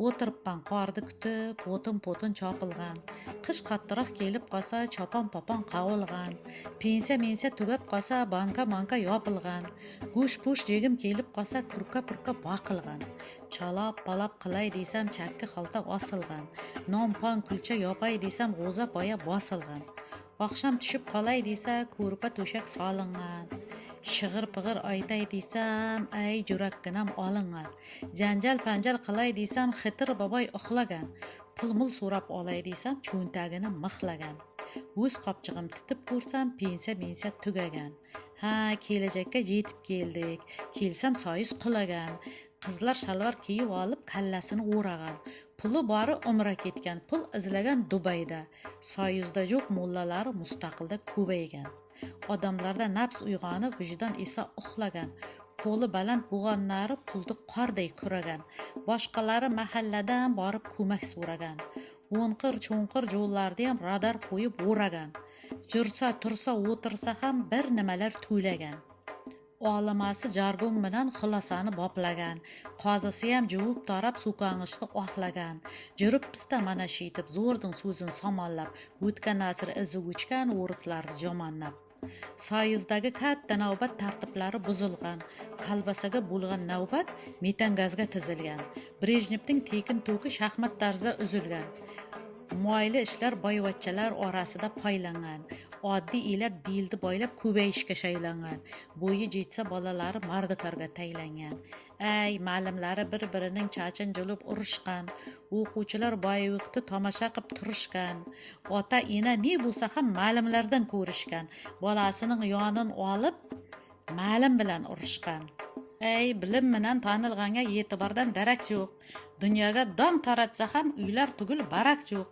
O'tiribman qorni kutib, o'tin-po'tin chopilgan. Qish qattiqroq kelib qolsa, chopon-popon qavilgan. Pensiya tugab qolsa, banka yopilgan. Go'sh-po'sh jegim kelib qolsa, kurka-purka boqilgan. Chalob-palob qilay desam, chakki xalta osilgan. Non-pon kulcha yopay desam, g'o'za poya bosilgan. Oqshom tushib qolay desa, ko'rpa to'shak solingan. Shig'ir-pig'ir aytay desam, ay jurakkinam olingan. Janjal-panjal qilay desam, Xitir boboy uxlagan. Pul-mul so'rab olay desam, cho'ntagini mixlagan. O'z qopchig'im titib ko'rsam, pensiya tugagan. Ha, kelajakka yetib keldik. Kelsam soyiz qulagan. Qizlar shalvar kiyib olib kallasini o'ragan. Puli bori umra ketgan, pul izlagan Dubayda. Soyizda yo'q mollalari mustaqilda ko'paygan. Odamlarda nafs uyg'onib, vijdon esa uxlagan. Qo'li baland bo'g'onlari pulni qorday kuragan. Boshqalari mahalladan borib ko'mak so'ragan. O'nqir-cho'nqir jo'llarda ham radar qo'yib o'ragan. Jursa, tursa, o'tirsa ham bir nimalar to'ylagan. Olimasi jargon bilan xulosani boplagan. Qozisi ham juvib tarab so'kong'ishni oxlagan. Jiribpista mana shitib, zo'rdin so'zin somonlab, o'tgan asr izi o'chgan o'rislarni jomonnab. Soyizdagi katta navbat tartiblari buzilgan. Kalbasaga bo'lgan navbat metangazga tizilgan. Brejnevning tekin to'ki shaxmat tarzda uzilgan. Moyli ishlar boyvachchalar orasida paylangan. Oddiy elat beldi boylab ko'payishga shaylangan. Bo'yi jetsa bolalari mardikorga taylangan. Ay, ma'limlari bir-birining chachin julib urushgan. O'quvchilar boyvukni tomosha qilib turishgan. Ota ena ne bo'lsa ham ma'limlardan ko'rishgan. Bolasining yonin olib ma'lim bilan urushgan. Ey, bilim bilan tanilganga e'tibordan darak yo'q. Dunyoga dong taratsa ham uylar tugul barak yo'q.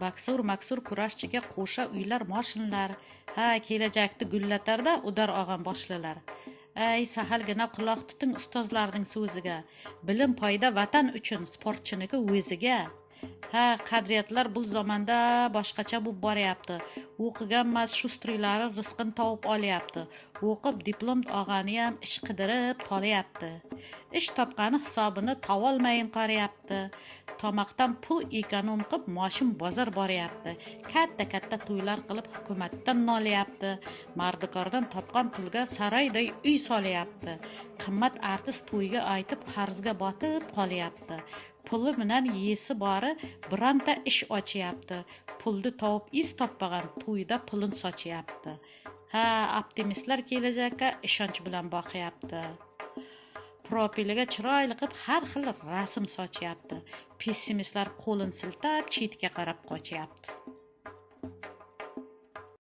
Baksur-maksur kurashchiga qo'sha uylar, moshinlar. Ha, kelajakni gullatarda udar og'am boshlilar. Ey, sahalgina quloq tuting ustozlarning so'ziga. Bilim foyda vatan uchun, sportchiniki o'ziga. Ha, qadriyatlar bu zamonda boshqacha bo'lib boryapti. O'qiganmas shustriylari rizqini topib olyapti. O'qib diplom olgani ham ish qidirib tolyapti. Ish topgani hisobini tovolmayin qarayapti. Tomoqdan pul ekonom qilib moshin bozor boryapti. Katta to'ylar qilib hukumatdan nolyapti. Mardikordan topgan pulga saroyday uy solyapti. Qimmat artist to'yga aytib qarzga botib qolyapti. Puli bilan yesi bori bironta ish ochyapti. Pulni topib is topmagan to'yda pulin sochyapti. Ha, optimistlar kelajakka ishonch bilan boqyapti. Profiliga chiroyli qilib har xil rasm sochyapti. Pessimistlar qo'lin siltab chetga qarab qochyapti.